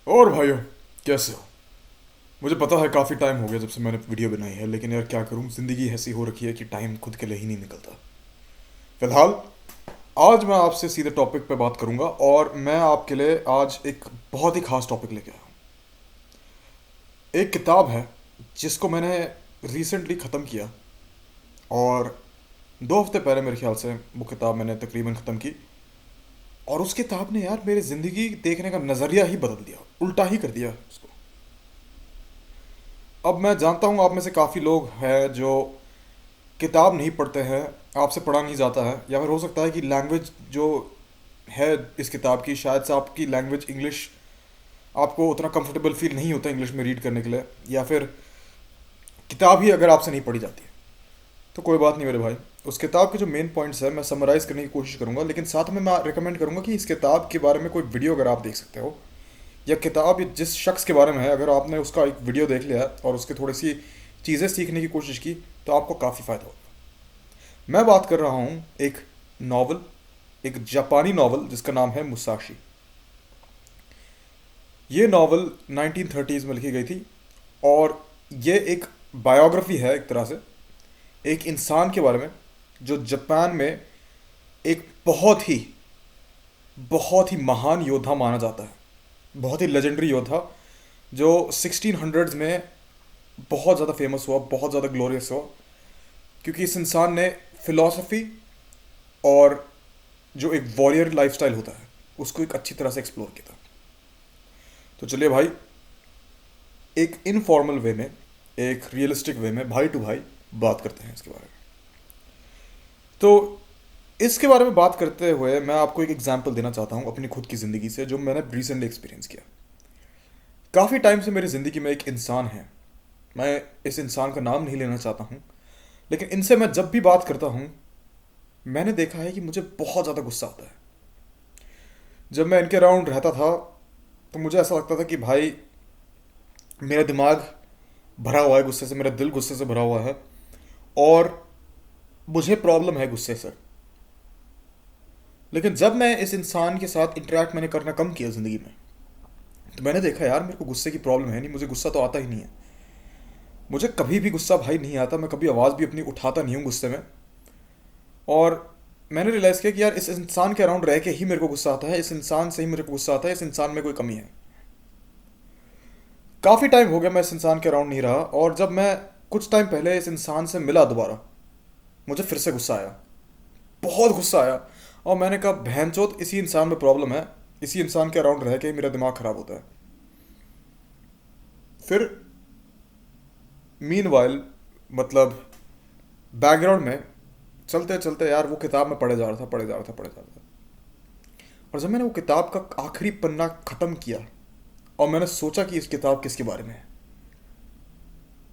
और भाइयों, कैसे हो? मुझे पता है काफ़ी टाइम हो गया जब से मैंने वीडियो बनाई है, लेकिन यार क्या करूं, ज़िंदगी ऐसी हो रखी है कि टाइम खुद के लिए ही नहीं निकलता। फिलहाल आज मैं आपसे सीधे टॉपिक पे बात करूंगा, और मैं आपके लिए आज एक बहुत ही खास टॉपिक लेके आया हूं। एक किताब है जिसको मैंने रिसेंटली ख़त्म किया, और 2 हफ्ते पहले मेरे ख्याल से वो किताब मैंने तकरीबन ख़त्म की। और उस किताब ने यार मेरी ज़िंदगी देखने का नज़रिया ही बदल दिया, उल्टा ही कर दिया उसको। अब मैं जानता हूँ आप में से काफ़ी लोग हैं जो किताब नहीं पढ़ते हैं, आपसे पढ़ा नहीं जाता है, या फिर हो सकता है कि लैंग्वेज जो है इस किताब की, शायद से आपकी लैंग्वेज इंग्लिश, आपको उतना कंफर्टेबल फील नहीं होता इंग्लिश में रीड करने के लिए, या फिर किताब ही अगर आपसे नहीं पढ़ी जाती है। तो कोई बात नहीं मेरे भाई, उस किताब के जो मेन पॉइंट्स है मैं समराइज़ करने की कोशिश करूंगा, लेकिन साथ में मैं रिकमेंड करूंगा कि इस किताब के बारे में कोई वीडियो अगर आप देख सकते हो, या किताब जिस शख्स के बारे में है अगर आपने उसका एक वीडियो देख लिया और उसके थोड़ी सी चीज़ें सीखने की कोशिश की, तो आपको काफ़ी फ़ायदा होगा। मैं बात कर रहा हूँ एक नावल, एक जापानी नावल जिसका नाम है मुसाशी। ये नावल 1930s में लिखी गई थी, और ये एक बायोग्राफी है एक तरह से, एक इंसान के बारे में जो जापान में एक बहुत ही महान योद्धा माना जाता है, बहुत ही लेजेंडरी योद्धा, जो 1600s में बहुत ज़्यादा फेमस हुआ, बहुत ज़्यादा ग्लोरियस हुआ, क्योंकि इस इंसान ने फिलॉसफी और जो एक वॉरियर लाइफस्टाइल होता है उसको एक अच्छी तरह से एक्सप्लोर किया था। तो चलिए भाई, एक इनफॉर्मल वे में, एक रियलिस्टिक वे में भाई टू भाई बात करते हैं इसके बारे में। तो इसके बारे में बात करते हुए मैं आपको एक एग्जांपल देना चाहता हूँ अपनी खुद की ज़िंदगी से, जो मैंने रिसेंटली एक्सपीरियंस किया। काफ़ी टाइम से मेरी ज़िंदगी में एक इंसान है, मैं इस इंसान का नाम नहीं लेना चाहता हूँ, लेकिन इनसे मैं जब भी बात करता हूँ मैंने देखा है कि मुझे बहुत ज़्यादा गुस्सा आता है। जब मैं इनके अराउंड रहता था तो मुझे ऐसा लगता था कि भाई मेरा दिमाग भरा हुआ है गुस्से से, मेरा दिल गुस्से से भरा हुआ है, और मुझे प्रॉब्लम है गुस्से से। लेकिन जब मैं इस इंसान के साथ इंटरेक्ट मैंने करना कम किया ज़िंदगी में, तो मैंने देखा यार मेरे को गुस्से की प्रॉब्लम है नहीं, मुझे गुस्सा तो आता ही नहीं है। मुझे कभी भी गुस्सा भाई नहीं आता, मैं कभी आवाज़ भी अपनी उठाता नहीं हूँ गुस्से में। और मैंने रियलाइज़ किया कि यार इस इंसान के अराउंड रह के ही मेरे को गुस्सा आता है, इस इंसान से ही मेरे को गुस्सा आता है, इस इंसान में कोई कमी है। काफ़ी टाइम हो गया मैं इस इंसान के अराउंड नहीं रहा, और जब मैं कुछ टाइम पहले इस इंसान से मिला दोबारा, मुझे फिर से गुस्सा आया, बहुत गुस्सा आया। और मैंने कहा बहनचोद इसी इंसान में प्रॉब्लम है, इसी इंसान के अराउंड रह के ही मेरा दिमाग ख़राब होता है। फिर मीन वाइल, मतलब बैकग्राउंड में चलते चलते यार वो किताब में पढ़े जा रहा था। और जब मैंने वो किताब का आखिरी पन्ना ख़त्म किया और मैंने सोचा कि इस किताब किसके बारे में है,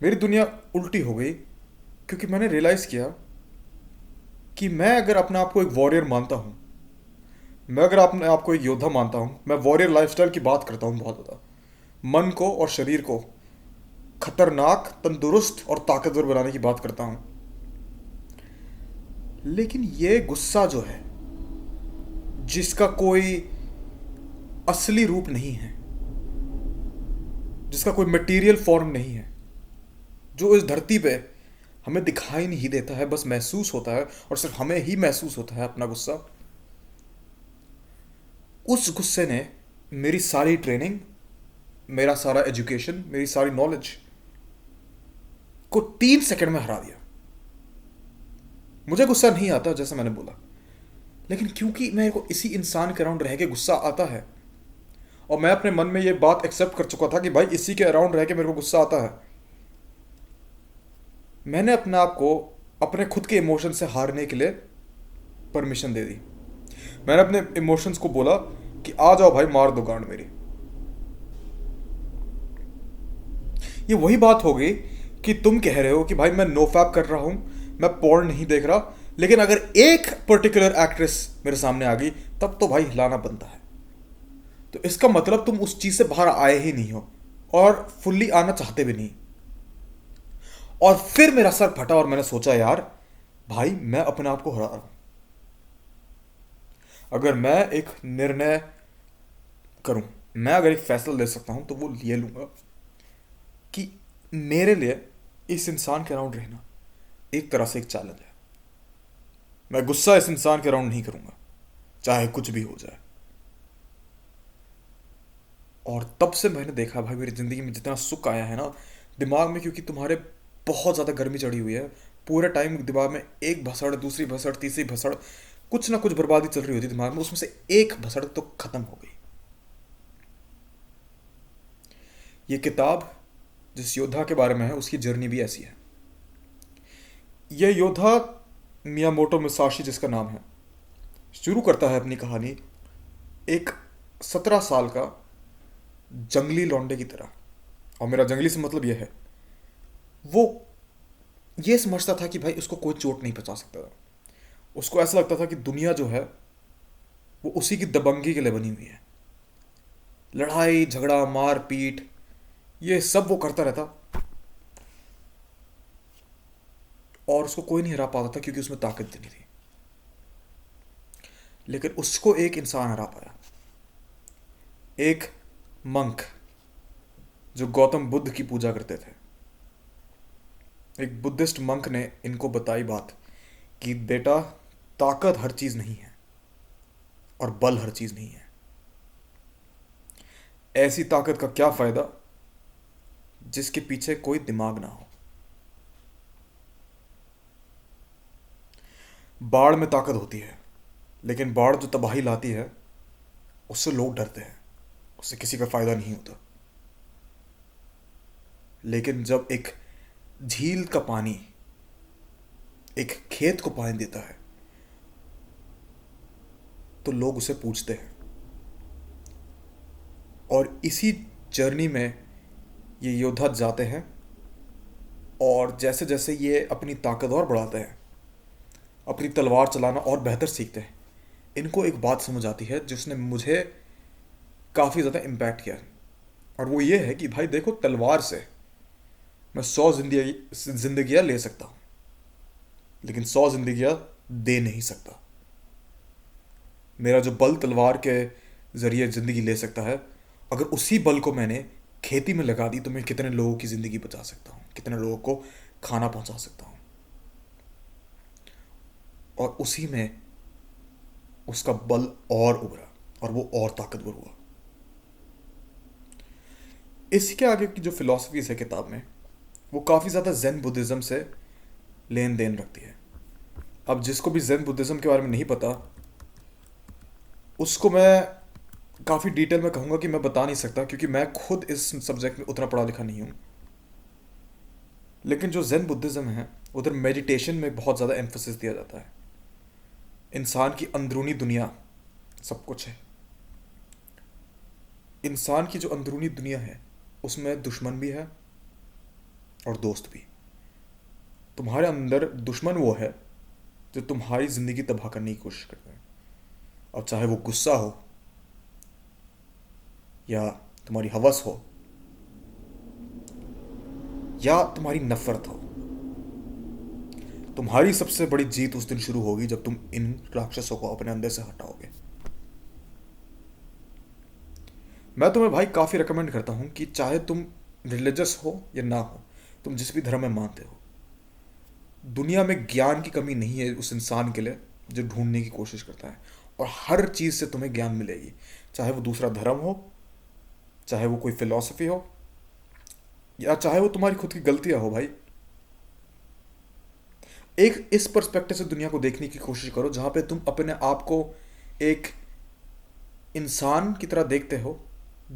मेरी दुनिया उल्टी हो गई। क्योंकि मैंने रियलाइज़ किया कि मैं अगर अपने आप को एक वॉरियर मानता हूँ, मैं अगर अपने आप को एक योद्धा मानता हूँ, मैं वॉरियर लाइफस्टाइल की बात करता हूँ बहुत ज़्यादा, मन को और शरीर को खतरनाक, तंदुरुस्त और ताकतवर बनाने की बात करता हूँ, लेकिन ये गुस्सा जो है, जिसका कोई असली रूप नहीं है, जिसका कोई मटेरियल फॉर्म नहीं है, जो इस धरती पे हमें दिखाई नहीं देता है, बस महसूस होता है, और सिर्फ हमें ही महसूस होता है अपना गुस्सा, उस गुस्से ने मेरी सारी ट्रेनिंग, मेरा सारा एजुकेशन, मेरी सारी नॉलेज को 3 सेकंड में हरा दिया। मुझे गुस्सा नहीं आता जैसे मैंने बोला, लेकिन क्योंकि मेरे को इसी इंसान के अराउंड रह के गुस्सा आता है, और मैं अपने मन में ये बात एक्सेप्ट कर चुका था कि भाई इसी के अराउंड रह के मेरे को गुस्सा आता है, मैंने अपने आप को अपने खुद के इमोशन से हारने के लिए परमिशन दे दी। मैंने अपने इमोशंस को बोला कि आ जाओ भाई, मार दो गांड मेरी। ये वही बात हो गई कि तुम कह रहे हो कि भाई मैं नो फैप कर रहा हूं, मैं पॉर्न नहीं देख रहा, लेकिन अगर एक पर्टिकुलर एक्ट्रेस मेरे सामने आ गई तब तो भाई हिलाना बनता है। तो इसका मतलब तुम उस चीज से बाहर आए ही नहीं हो, और फुल्ली आना चाहते भी नहीं। और फिर मेरा सर फटा और मैंने सोचा यार भाई मैं अपने आप को हरा रहा हूं। अगर मैं एक निर्णय करूं, मैं अगर एक फैसला ले सकता हूँ तो वो ये लूँगा कि मेरे लिए इस इंसान के अराउंड रहना एक तरह से एक चैलेंज है। मैं गुस्सा इस इंसान के अराउंड नहीं करूँगा, चाहे कुछ भी हो जाए। और तब से मैंने देखा भाई, मेरी ज़िंदगी में जितना सुख आया है ना दिमाग में, क्योंकि तुम्हारे बहुत ज़्यादा गर्मी चढ़ी हुई है, पूरे टाइम दिमाग में एक भसड़, दूसरी भसड़, तीसरी भसड़, कुछ ना कुछ बर्बादी चल रही होती दिमाग में, उसमें से एक भसड़ तो ख़त्म हो गई। ये किताब जिस योद्धा के बारे में है उसकी जर्नी भी ऐसी है। यह योद्धा मियामोटो मुसाशी जिसका नाम है, शुरू करता है अपनी कहानी एक 17 साल का जंगली लौंडे की तरह। और मेरा जंगली से मतलब यह है, वो ये समझता था कि भाई उसको कोई चोट नहीं पहुंचा सकता था। उसको ऐसा लगता था कि दुनिया जो है वो उसी की दबंगी के लिए बनी हुई है। लड़ाई झगड़ा मार पीट ये सब वो करता रहता, और उसको कोई नहीं हरा पाता था क्योंकि उसमें ताकत नहीं थी। लेकिन उसको एक इंसान हरा पाया, एक मंक जो गौतम बुद्ध की पूजा करते थे। एक बुद्धिस्ट मंक ने इनको बताई बात कि बेटा, ताकत हर चीज नहीं है और बल हर चीज नहीं है। ऐसी ताकत का क्या फायदा जिसके पीछे कोई दिमाग ना हो। बाढ़ में ताकत होती है, लेकिन बाढ़ जो तबाही लाती है उससे लोग डरते हैं, उससे किसी का फायदा नहीं होता। लेकिन जब एक झील का पानी एक खेत को पानी देता है तो लोग उसे पूछते हैं। और इसी जर्नी में ये योद्धा जाते हैं, और जैसे जैसे ये अपनी ताकत और बढ़ाते हैं, अपनी तलवार चलाना और बेहतर सीखते हैं, इनको एक बात समझ आती है जिसने मुझे काफ़ी ज़्यादा इम्पैक्ट किया। और वो ये है कि भाई देखो, तलवार से मैं 100 जिंदगियाँ ले सकता हूँ, लेकिन 100 जिंदगियाँ दे नहीं सकता। मेरा जो बल तलवार के ज़रिए ज़िंदगी ले सकता है, अगर उसी बल को मैंने खेती में लगा दी तो मैं कितने लोगों की ज़िंदगी बचा सकता हूँ, कितने लोगों को खाना पहुँचा सकता हूँ। और उसी में उसका बल और उभरा और वो और ताकतवर हुआ। इसके आगे की जो फिलॉसफीज है किताब में, वो काफ़ी ज़्यादा जैन बुद्धिज़्म से लेन देन रखती है। अब जिसको भी जैन बुद्धिज़्म के बारे में नहीं पता, उसको मैं काफ़ी डिटेल में कहूँगा कि मैं बता नहीं सकता, क्योंकि मैं खुद इस सब्जेक्ट में उतना पढ़ा लिखा नहीं हूँ। लेकिन जो जैन बुद्धिज़्म है उधर मेडिटेशन में बहुत ज़्यादा एम्फोसिस दिया जाता है। इंसान की अंदरूनी दुनिया सब कुछ है। इंसान की जो अंदरूनी दुनिया है उसमें दुश्मन भी है और दोस्त भी। तुम्हारे अंदर दुश्मन वो है जो तुम्हारी ज़िंदगी तबाह करने की कोशिश करता है। अब चाहे वो गुस्सा हो या तुम्हारी हवस हो या तुम्हारी नफरत हो, तुम्हारी सबसे बड़ी जीत उस दिन शुरू होगी जब तुम इन राक्षसों को अपने अंदर से हटाओगे। मैं तुम्हें भाई काफ़ी रिकमेंड करता हूँ कि चाहे तुम रिलीजियस हो या ना हो, तुम जिस भी धर्म में मानते हो, दुनिया में ज्ञान की कमी नहीं है उस इंसान के लिए जो ढूंढने की कोशिश करता है। और हर चीज़ से तुम्हें ज्ञान मिलेगी, चाहे वो दूसरा धर्म हो, चाहे वो कोई फिलॉसफी हो, या चाहे वो तुम्हारी खुद की गलतियां हो। भाई एक इस पर्सपेक्टिव से दुनिया को देखने की कोशिश करो जहां पे तुम अपने आप को एक इंसान की तरह देखते हो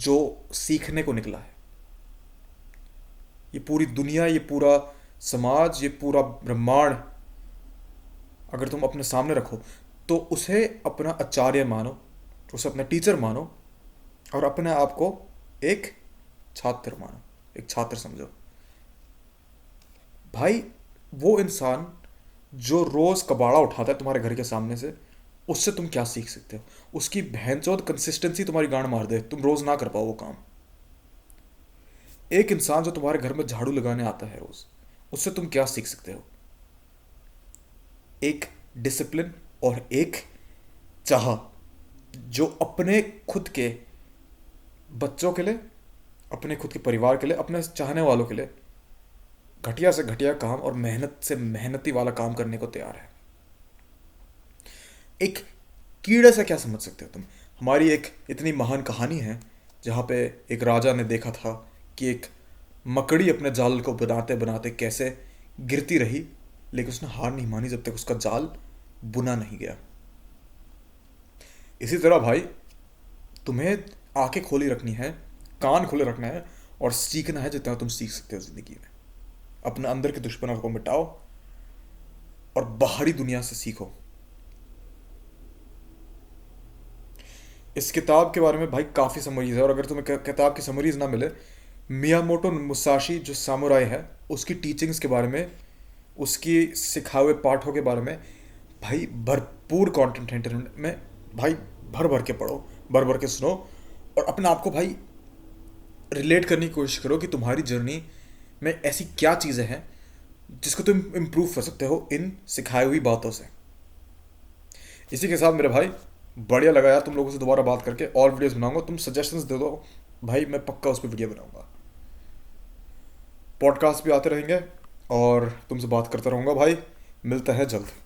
जो सीखने को निकला है। ये पूरी दुनिया, ये पूरा समाज, ये पूरा ब्रह्मांड अगर तुम अपने सामने रखो तो उसे अपना आचार्य मानो, उसे अपना टीचर मानो, और अपने आप को एक छात्र मानो, एक छात्र समझो। भाई वो इंसान जो रोज कबाड़ा उठाता है तुम्हारे घर के सामने से, उससे तुम क्या सीख सकते हो? उसकी बहनचोद कंसिस्टेंसी तुम्हारी गांड मार दे, तुम रोज ना कर पाओ वो काम। एक इंसान जो तुम्हारे घर में झाड़ू लगाने आता है रोज, उससे तुम क्या सीख सकते हो? एक डिसिप्लिन और एक चाह, जो अपने खुद के बच्चों के लिए, अपने खुद के परिवार के लिए, अपने चाहने वालों के लिए घटिया से घटिया काम और मेहनत से मेहनती वाला काम करने को तैयार है। एक कीड़े से क्या समझ सकते हो तुम? हमारी एक इतनी महान कहानी है जहाँ पे एक राजा ने देखा था कि एक मकड़ी अपने जाल को बनाते बनाते कैसे गिरती रही, लेकिन उसने हार नहीं मानी जब तक उसका जाल बुना नहीं गया। इसी तरह भाई, तुम्हें आंखें खोली रखनी है, कान खोले रखना है और सीखना है जितना तुम सीख सकते हो ज़िंदगी में। अपने अंदर के दुश्मनों को मिटाओ और बाहरी दुनिया से सीखो। इस किताब के बारे में भाई काफ़ी समरीज है, और अगर तुम्हें किताब की समरीज ना मिले, मियामोटो मुसाशी जो सामुराई है उसकी टीचिंग्स के बारे में, उसकी सिखाए हुए पाठों के बारे में भाई भरपूर कंटेंट है इंटरनेट में। भाई भर भर के पढ़ो, भर भर के सुनो, और अपने आप को भाई रिलेट करने की कोशिश करो कि तुम्हारी जर्नी में ऐसी क्या चीज़ें हैं जिसको तुम इम्प्रूव कर सकते हो इन सिखाई हुई बातों से। इसी के साथ मेरे भाई, बढ़िया लगा यार तुम लोगों से दोबारा बात करके, और वीडियोस बनाऊंगा, तुम सजेशंस दे दो भाई, मैं पक्का उस पर वीडियो बनाऊंगा। पॉडकास्ट भी आते रहेंगे और तुमसे बात करता रहूंगा भाई। मिलते हैं जल्द।